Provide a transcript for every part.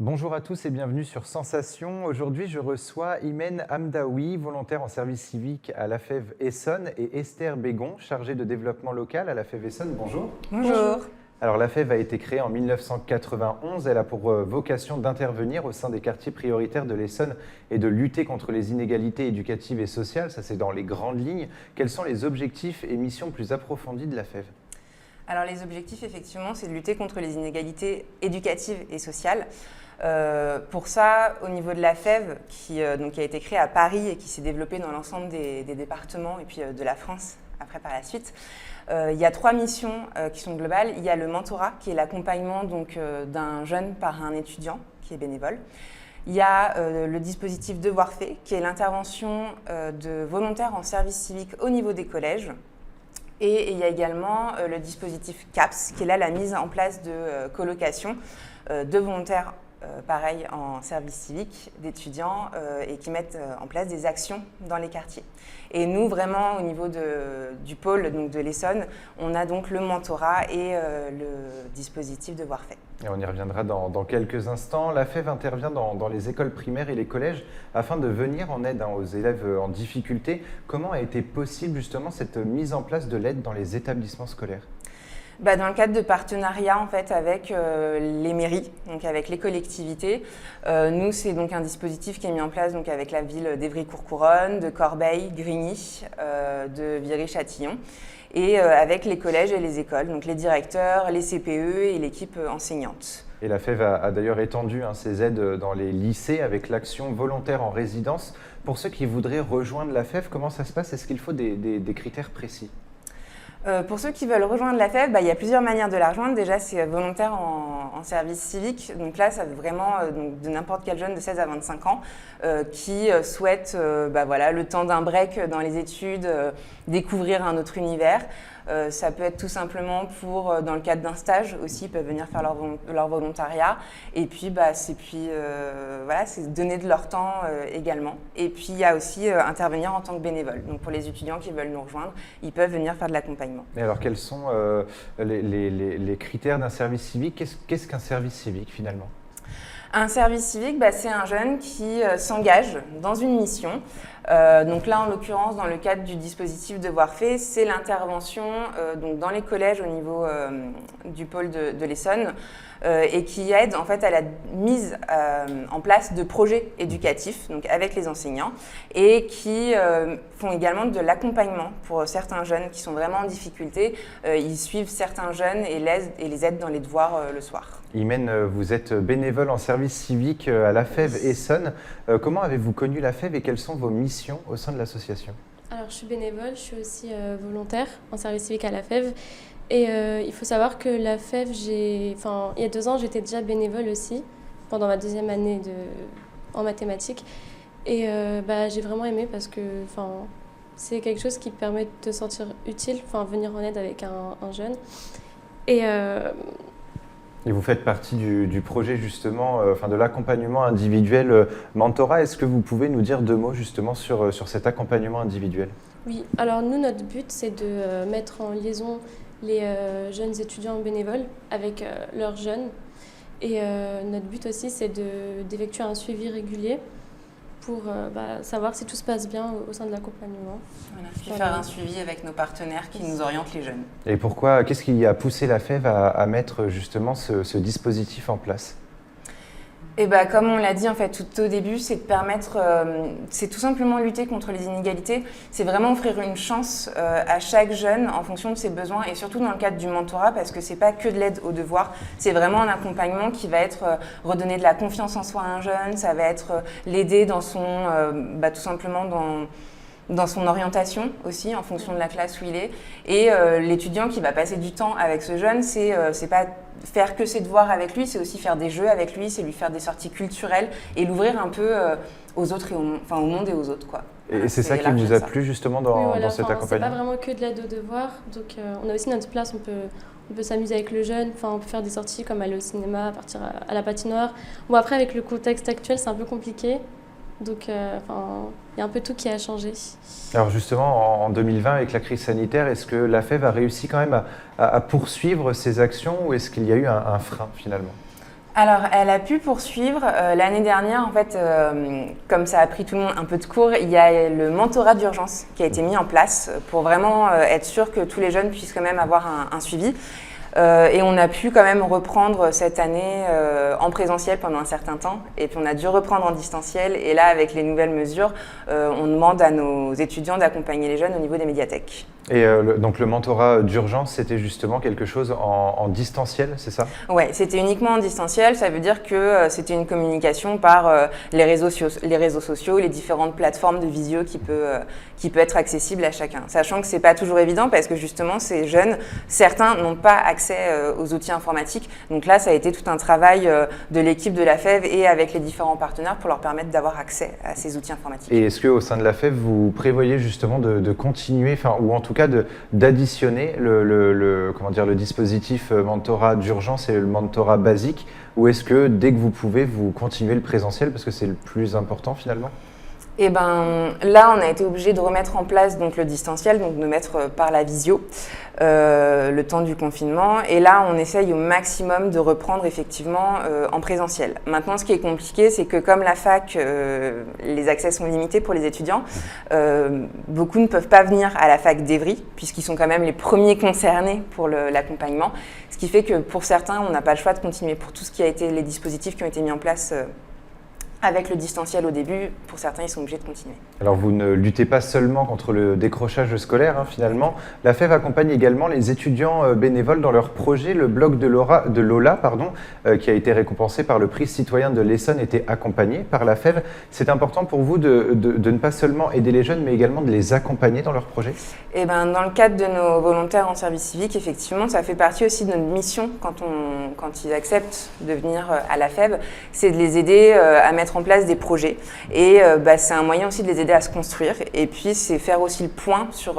Bonjour à tous et bienvenue sur Sensation. Aujourd'hui, je reçois Imen Hamdaoui, volontaire en service civique à la FEV Essonne, et Esther Bégon, chargée de développement local à la FEV Essonne. Bonjour. Bonjour. Alors, la FEV a été créée en 1991. Elle a pour vocation d'intervenir au sein des quartiers prioritaires de l'Essonne et de lutter contre les inégalités éducatives et sociales. Ça, c'est dans les grandes lignes. Quels sont les objectifs et missions plus approfondies de la FEV ? Alors les objectifs, effectivement, c'est de lutter contre les inégalités éducatives et sociales. Pour ça, au niveau de la FEV, qui a été créée à Paris et qui s'est développée dans l'ensemble des départements et puis de la France après par la suite, il y a 3 missions qui sont globales. Il y a le mentorat, qui est l'accompagnement d'un jeune par un étudiant qui est bénévole. Il y a le dispositif Devoir fait, qui est l'intervention de volontaires en service civique au niveau des collèges. Et il y a également le dispositif CAPS, qui est là la mise en place de colocation de volontaires, pareil, en service civique, d'étudiants, et qui mettent en place des actions dans les quartiers. Et nous, vraiment, au niveau du pôle donc de l'Essonne, on a donc le mentorat et le dispositif Devoir fait. Et on y reviendra dans quelques instants. La FEV intervient dans les écoles primaires et les collèges afin de venir en aide aux élèves en difficulté. Comment a été possible justement cette mise en place de l'aide dans les établissements scolaires ? Dans le cadre de partenariats en fait, avec les mairies, donc avec les collectivités. Nous, c'est donc un dispositif qui est mis en place donc, avec la ville d'Évry-Courcouronnes, de Corbeil, Grigny, de Viry-Châtillon, et avec les collèges et les écoles, donc les directeurs, les CPE et l'équipe enseignante. Et la FEV a d'ailleurs étendu ces aides dans les lycées avec l'action volontaire en résidence. Pour ceux qui voudraient rejoindre la FEV, comment ça se passe ? Est-ce qu'il faut des critères précis ? Pour ceux qui veulent rejoindre la FEV, il y a plusieurs manières de la rejoindre. Déjà, c'est volontaire en service civique. Donc là, ça veut vraiment de n'importe quel jeune de 16 à 25 ans qui souhaite, le temps d'un break dans les études, découvrir un autre univers. Ça peut être tout simplement dans le cadre d'un stage aussi, ils peuvent venir faire leur volontariat. Et puis, c'est donner de leur temps également. Et puis, il y a aussi intervenir en tant que bénévole. Donc, pour les étudiants qui veulent nous rejoindre, ils peuvent venir faire de l'accompagnement. Et alors, quels sont les critères d'un service civique ? Qu'est-ce qu'un service civique finalement ? Un service civique, c'est un jeune qui s'engage dans une mission. Donc là, en l'occurrence, dans le cadre du dispositif Devoir fait, c'est l'intervention dans les collèges au niveau du pôle de l'Essonne et qui aide en fait à la mise en place de projets éducatifs donc avec les enseignants et qui font également de l'accompagnement pour certains jeunes qui sont vraiment en difficulté. Ils suivent certains jeunes et les aident dans les devoirs le soir. Imen, vous êtes bénévole en service civique à la FEV Essonne. Comment avez-vous connu la FEV et quelles sont vos missions au sein de l'association ? Alors, je suis bénévole, je suis aussi volontaire en service civique à la FEV. Et il faut savoir que la FEV, il y a 2 ans, j'étais déjà bénévole aussi, pendant ma 2e année en mathématiques. Et j'ai vraiment aimé parce que c'est quelque chose qui permet de te sentir utile, venir en aide avec un jeune. Et vous faites partie du projet justement, de l'accompagnement individuel mentorat. Est-ce que vous pouvez nous dire 2 mots justement sur cet accompagnement individuel ? Oui, alors nous, notre but, c'est de mettre en liaison les jeunes étudiants bénévoles avec leurs jeunes. Et notre but aussi, c'est d'effectuer un suivi régulier pour savoir si tout se passe bien au sein de l'accompagnement. Voilà, faire un suivi avec nos partenaires qui nous orientent les jeunes. Et qu'est-ce qui a poussé la FEV à mettre justement ce dispositif en place ? Et comme on l'a dit en fait tout au début, c'est de permettre, c'est tout simplement lutter contre les inégalités. C'est vraiment offrir une chance à chaque jeune en fonction de ses besoins et surtout dans le cadre du mentorat parce que c'est pas que de l'aide aux devoirs, c'est vraiment un accompagnement qui va être redonner de la confiance en soi à un jeune, ça va être l'aider dans son, tout simplement dans son orientation aussi, en fonction de la classe où il est. Et l'étudiant qui va passer du temps avec ce jeune, c'est pas faire que ses devoirs avec lui, c'est aussi faire des jeux avec lui, c'est lui faire des sorties culturelles et l'ouvrir un peu aux autres et au monde et aux autres, quoi. Et c'est ça qui vous a plu justement dans cet accompagnement ? C'est pas vraiment que de l'aide aux devoirs, donc on a aussi notre place, on peut s'amuser avec le jeune, on peut faire des sorties comme aller au cinéma, partir à la patinoire. Bon, après avec le contexte actuel, c'est un peu compliqué. Donc, il y a un peu tout qui a changé. Alors justement, en 2020, avec la crise sanitaire, est-ce que la FEV a réussi quand même à poursuivre ses actions ou est-ce qu'il y a eu un frein finalement ? Alors, elle a pu poursuivre. L'année dernière, en fait, comme ça a pris tout le monde un peu de cours, il y a le mentorat d'urgence qui a été mis en place pour vraiment être sûr que tous les jeunes puissent quand même avoir un suivi. Et on a pu quand même reprendre cette année en présentiel pendant un certain temps. Et puis on a dû reprendre en distanciel. Et là, avec les nouvelles mesures, on demande à nos étudiants d'accompagner les jeunes au niveau des médiathèques. Et donc le mentorat d'urgence, c'était justement quelque chose en distanciel, c'est ça? Ouais, c'était uniquement en distanciel. Ça veut dire que c'était une communication par les réseaux sociaux, les différentes plateformes de visio qui peut être accessible à chacun. Sachant que c'est pas toujours évident parce que justement ces jeunes, certains n'ont pas accès aux outils informatiques. Donc là, ça a été tout un travail de l'équipe de la FEV et avec les différents partenaires pour leur permettre d'avoir accès à ces outils informatiques. Et est-ce qu'au sein de la FEV, vous prévoyez justement de continuer, ou en tout cas d'additionner le dispositif mentorat d'urgence et le mentorat basique, ou est-ce que dès que vous pouvez, vous continuez le présentiel parce que c'est le plus important finalement? Et ben là, on a été obligé de remettre en place donc le distanciel, donc de mettre par la visio le temps du confinement. Et là, on essaye au maximum de reprendre effectivement en présentiel. Maintenant, ce qui est compliqué, c'est que comme la fac, les accès sont limités pour les étudiants, beaucoup ne peuvent pas venir à la fac d'Evry, puisqu'ils sont quand même les premiers concernés pour l'accompagnement. Ce qui fait que pour certains, on n'a pas le choix de continuer pour tout ce qui a été les dispositifs qui ont été mis en place avec le distanciel au début, pour certains, ils sont obligés de continuer. Alors, vous ne luttez pas seulement contre le décrochage scolaire, finalement. La FEV accompagne également les étudiants bénévoles dans leur projet. Le blog de Lola, qui a été récompensé par le prix citoyen de l'Essonne, était accompagné par la FEV. C'est important pour vous de ne pas seulement aider les jeunes, mais également de les accompagner dans leur projet? Et ben, dans le cadre de nos volontaires en service civique, effectivement, ça fait partie aussi de notre mission quand ils acceptent de venir à la FEV, c'est de les aider à mettre en place des projets. Et c'est un moyen aussi de les aider à se construire. Et puis, c'est faire aussi le point sur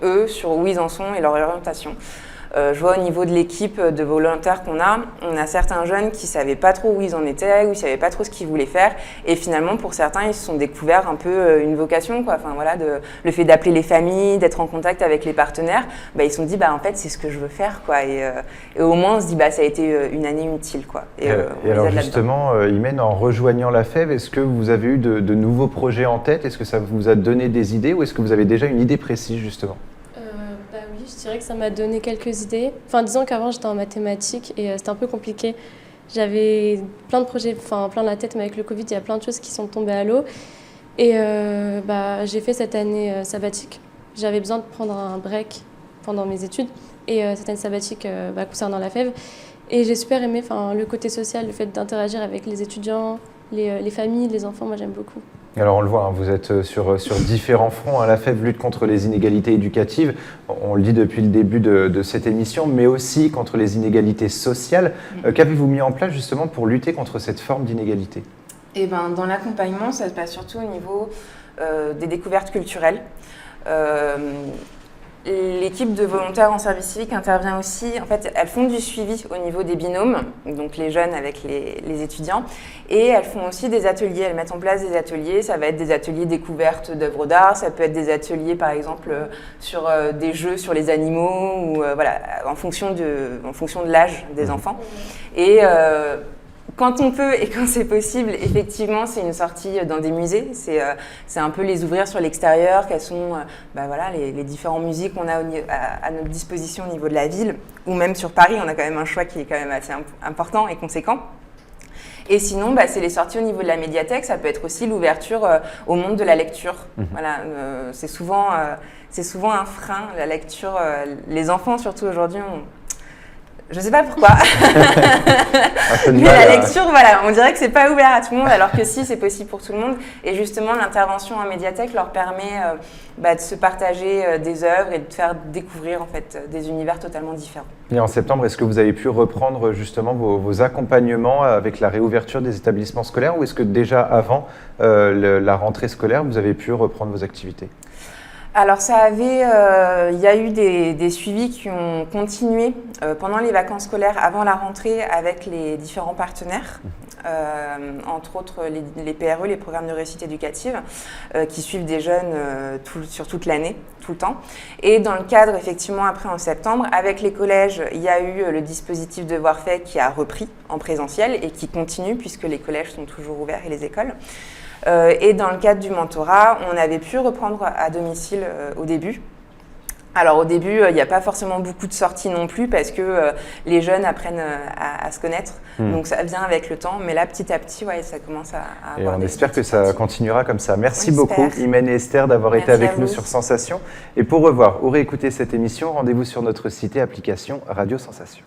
eux, sur où ils en sont et leur orientation. Je vois au niveau de l'équipe de volontaires qu'on a, on a certains jeunes qui ne savaient pas trop où ils en étaient, ou ils ne savaient pas trop ce qu'ils voulaient faire. Et finalement, pour certains, ils se sont découverts un peu une vocation, quoi. Enfin, voilà, le fait d'appeler les familles, d'être en contact avec les partenaires, ils se sont dit, en fait, c'est ce que je veux faire, quoi. Et au moins, on se dit, ça a été une année utile, quoi. Et alors justement, Imen, en rejoignant la FEV, est-ce que vous avez eu de nouveaux projets en tête? Est-ce que ça vous a donné des idées ou est-ce que vous avez déjà une idée précise, justement? Oui, je dirais que ça m'a donné quelques idées. Enfin, disons qu'avant, j'étais en mathématiques et c'était un peu compliqué. J'avais plein de projets, plein la tête, mais avec le Covid, il y a plein de choses qui sont tombées à l'eau. Et j'ai fait cette année sabbatique. J'avais besoin de prendre un break pendant mes études. Et cette année sabbatique concernant la FEV. Et j'ai super aimé le côté social, le fait d'interagir avec les étudiants, les familles, les enfants, moi j'aime beaucoup. Alors on le voit, vous êtes sur différents fronts. La FEV lutte contre les inégalités éducatives, on le dit depuis le début de cette émission, mais aussi contre les inégalités sociales. Qu'avez-vous mis en place justement pour lutter contre cette forme d'inégalité? Dans l'accompagnement, ça se passe surtout au niveau des découvertes culturelles. L'équipe de volontaires en service civique intervient aussi, en fait, elles font du suivi au niveau des binômes, donc les jeunes avec les étudiants, et elles font aussi des ateliers, elles mettent en place des ateliers, ça va être des ateliers découvertes d'œuvres d'art, ça peut être des ateliers par exemple sur des jeux sur les animaux, ou en fonction de l'âge des enfants. Et quand on peut et quand c'est possible, effectivement, c'est une sortie dans des musées. C'est un peu les ouvrir sur l'extérieur, quels sont les différents musées qu'on a à notre disposition au niveau de la ville. Ou même sur Paris, on a quand même un choix qui est quand même assez important et conséquent. Et sinon, c'est les sorties au niveau de la médiathèque. Ça peut être aussi l'ouverture au monde de la lecture. Voilà, c'est souvent un frein, la lecture. Les enfants, surtout aujourd'hui, je ne sais pas pourquoi, mais la lecture, on dirait que c'est pas ouvert à tout le monde, alors que si, c'est possible pour tout le monde. Et justement, l'intervention en médiathèque leur permet de se partager des œuvres et de faire découvrir en fait des univers totalement différents. Et en septembre, est-ce que vous avez pu reprendre justement vos accompagnements avec la réouverture des établissements scolaires, ou est-ce que déjà avant la rentrée scolaire, vous avez pu reprendre vos activités? Alors il y a eu des suivis qui ont continué pendant les vacances scolaires, avant la rentrée, avec les différents partenaires, entre autres les PRE, les programmes de réussite éducative, qui suivent des jeunes sur toute l'année, tout le temps. Et dans le cadre, effectivement, après en septembre, avec les collèges, il y a eu le dispositif Devoirs faits qui a repris en présentiel et qui continue puisque les collèges sont toujours ouverts et les écoles. Et dans le cadre du mentorat, on avait pu reprendre à domicile au début. Alors au début, il n'y a pas forcément beaucoup de sorties non plus parce que les jeunes apprennent à se connaître. Donc ça vient avec le temps. Mais là, petit à petit, ouais, ça commence à avoir Et on espère que ça continuera comme ça. Merci beaucoup, Imène et Esther, d'avoir été avec nous sur Sensation. Et pour revoir ou réécouter cette émission, rendez-vous sur notre site et application Radio Sensation.